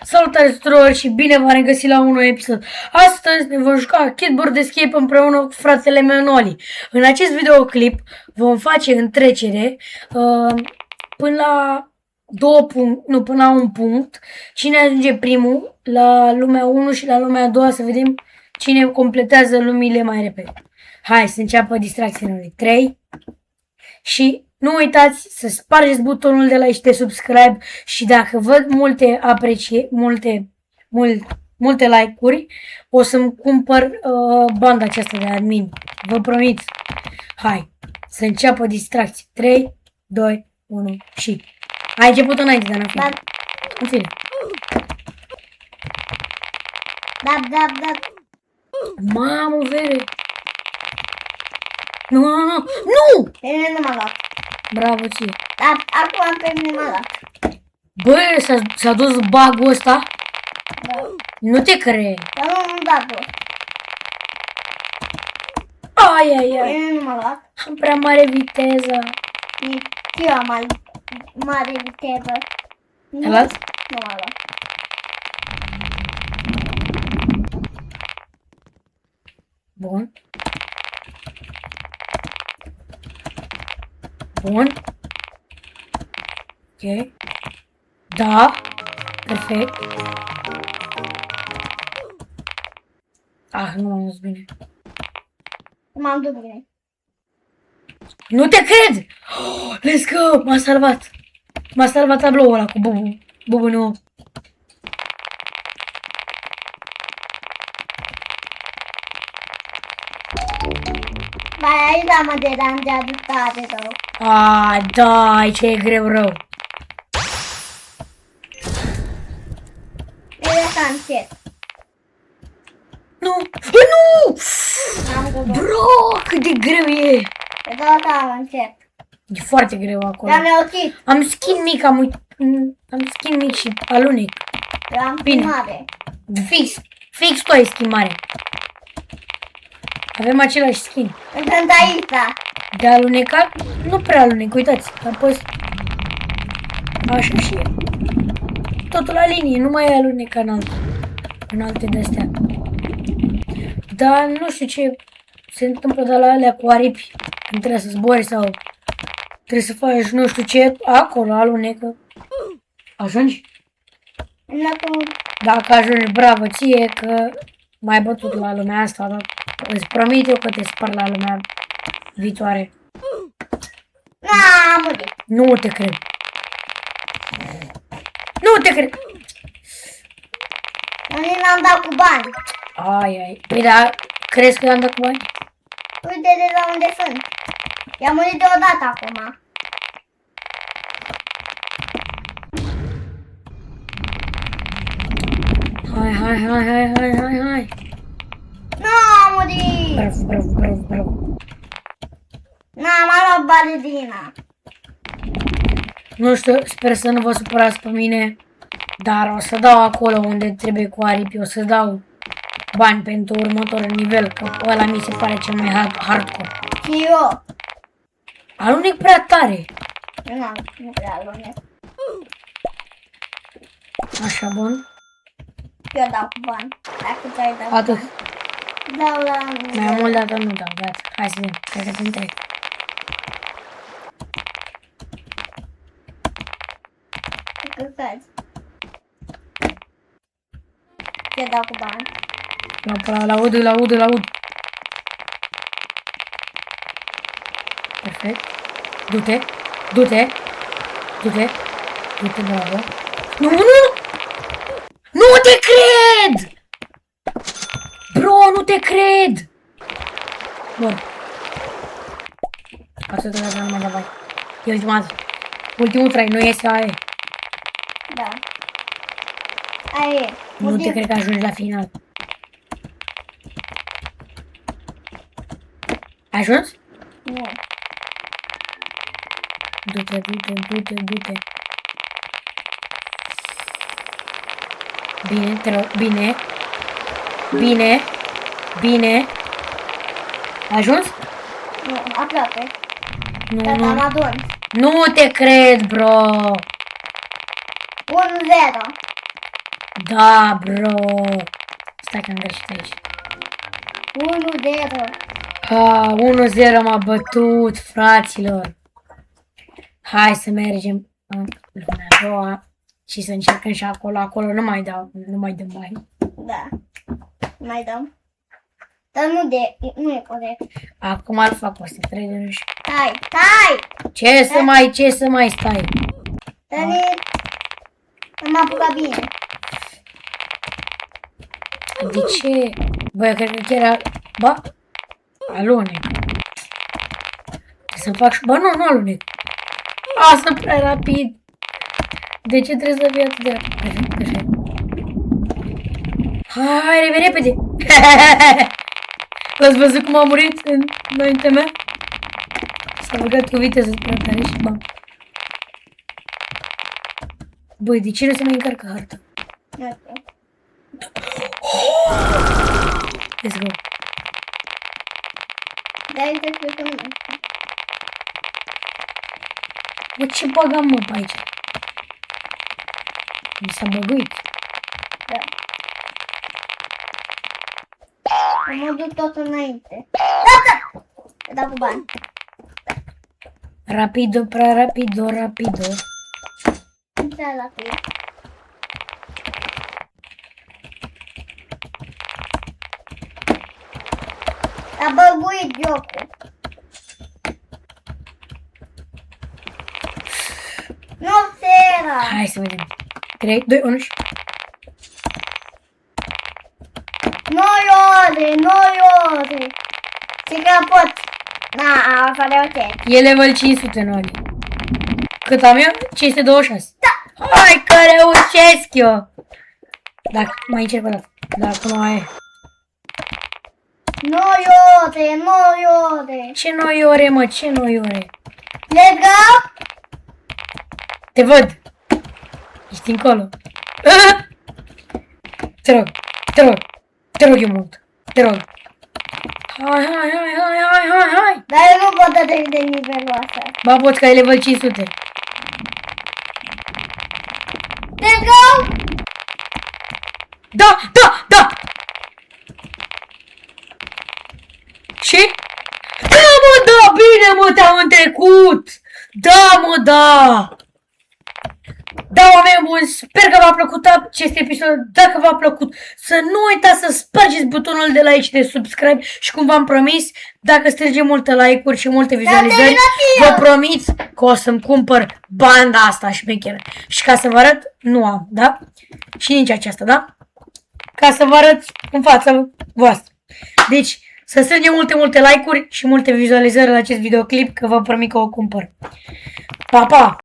Salutare tuturor și bine v-am regăsit la un nou episod. Astăzi ne vom juca Kidboard Escape împreună cu fratele meu Noli. În acest videoclip vom face întrecere până la până la un punct. Cine ajunge primul la lumea 1 și la lumea 2 să vedem cine completează lumile mai repede. Hai să înceapă distracțiile. 3 și nu uitați să spargeți butonul de like și de subscribe și dacă văd multe like-uri, o să-mi cumpăr banda aceasta de admin. Vă promit. Hai, să înceapă distracții. 3, 2, 1 și... Ai început înainte, dar în fine. În fine. Da. Mamă, vere. Nu! Pe mine nu m-a luat. Bravo ție. Dar acum pe mine m-a luat. Bă, s-a dus bug-ul ăsta? Da. Nu te cred. Dar nu da tu. Ai. Pe mine nu m-a luat. Am prea mare viteză. Și eu am mare viteză. Te luat? Nu m-a luat. Bun. Ok. Da. Perfect. Nu m-am dus bine. M-am dus bine. Nu te cred! Oh, let's go! M-a salvat. M-a salvat tabloul ăla cu Bubu. Bubu nu. Mai aici mă deranjează tare rău. Da, aici e greu rău. Vede că încet. Nu! Am gândit. Bro, cât de greu e! Pe două am încet. E foarte greu acolo. Dar mi-a ochit. Am skin mic, am skin mic și alunec. Eu am Bine. mare. Fix tu ai skin mare. Avem același skin. Sunt aici. De alunecat, nu prea alunec, uitați. Apoi așa și e. Totul la linie, nu mai e aluneca în alte de-astea. Dar nu știu ce se întâmplă de la alea cu aripi. Când trebuie să zbori sau trebuie să faci nu știu ce, acolo alunecă. Ajungi? Dacă ajungi, bravo ție că m-ai bătut la lumea asta, dar îți promit eu că te spar la lumea viitoare. N-am murit. Nu te cred. Nu te cred. Unii n-am dat cu bani. Ai. Păi da, crezi că i-am dat cu bani? Uite de la unde sunt. I-am murit deodată acum. Hai. N-am murit. Bravo. N-am luat balerina. Nu știu, sper să nu vă supărați pe mine, dar o să dau acolo unde trebuie cu aripi, o să dau bani pentru următorul nivel, că ăla mi se pare cel mai hardcore. Și eu. Alunec prea tare. Nu prea alunec. Așa, bun. Eu dau cu bani. Dacă ți-ai dat Atât. dau la... Mai mult dată nu dau, gata. Hai să vedem, cred că te întreb. Câți? Eu dau cu bani. La ud. Perfect. Du-te, bravo. Nu te cred! Bro, nu te cred! Bun. Asta te dată numai de bani. E ultimul trai, nu este aia. Da. Aia e. Nu te cred că ajungi la final. Ai ajuns? Nu. Du-te. Bine, te rog, bine. Ai ajuns? Nu, aproape. Nu, Dar am adun. Nu te cred, bro. 1-0. Da, bro. Stai că am greșit aici. 1-0. 1-0 m-a bătut, fraților. Hai să mergem în luna a doua și să încercăm și acolo. Acolo nu mai dăm bani. Da. Mai dăm. Dar nu e corect. Acum îl fac o să trecem și... Stai! Ce să mai stai? Dani, am apucat bine. De ce? Bă, eu cred că chiar... Ba? Alunec. Trebuie să fac și... Bă, nu alunec. Asta prea rapid. De ce trebuie să fie atât de rapid? Perfect. Hai, repede! L-ați văzut cum a murit înaintea mea? S-a băgat cu viteză prea tare și bam. Băi, de ce nu se mai încarcă harta? Let's go. Dar uite că cu mine. Bă, ce băgam mă pe aici? Mi s-a băguit. Da. Am dus tot înainte. Da cu bani. Rapido, prea rapido. Da, la fel. A băguit jocul. Nu sera. Hai să vedem. 3, 2, 1 și... Noi ore. Ce că pot. Na, asta de ok. E level 500 Noli. Cât am eu? 526. Da. Hai că reușesc eu. Dacă mai încerc o dată. Dacă nu mai e. Noi ore. Ce noi ore, mă? Ce noi ore? Let's go. Te văd. Ești încolo. Te rog eu mult. Te rog. Hai. Dar eu nu pot să trec de nivelul ăsta. Ba, poți că ai level 500. Let's go. Da! Și? Da, mă, da! Bine, mă, te-am întrecut! Da, mă, da! Da, oameni buni, sper că v-a plăcut acest episod. Dacă v-a plăcut, să nu uitați să spargeți butonul de like și de subscribe. Și cum v-am promis, dacă strângem multe like-uri și multe vizualizări, vă promit că o să-mi cumpăr banda asta șmecheră. Și ca să vă arăt, nu am, da? Și nici aceasta, da? Ca să vă arăt în fața voastră. Deci, să strângem multe like-uri și multe vizualizări la acest videoclip, că vă promit că o cumpăr. Pa, pa!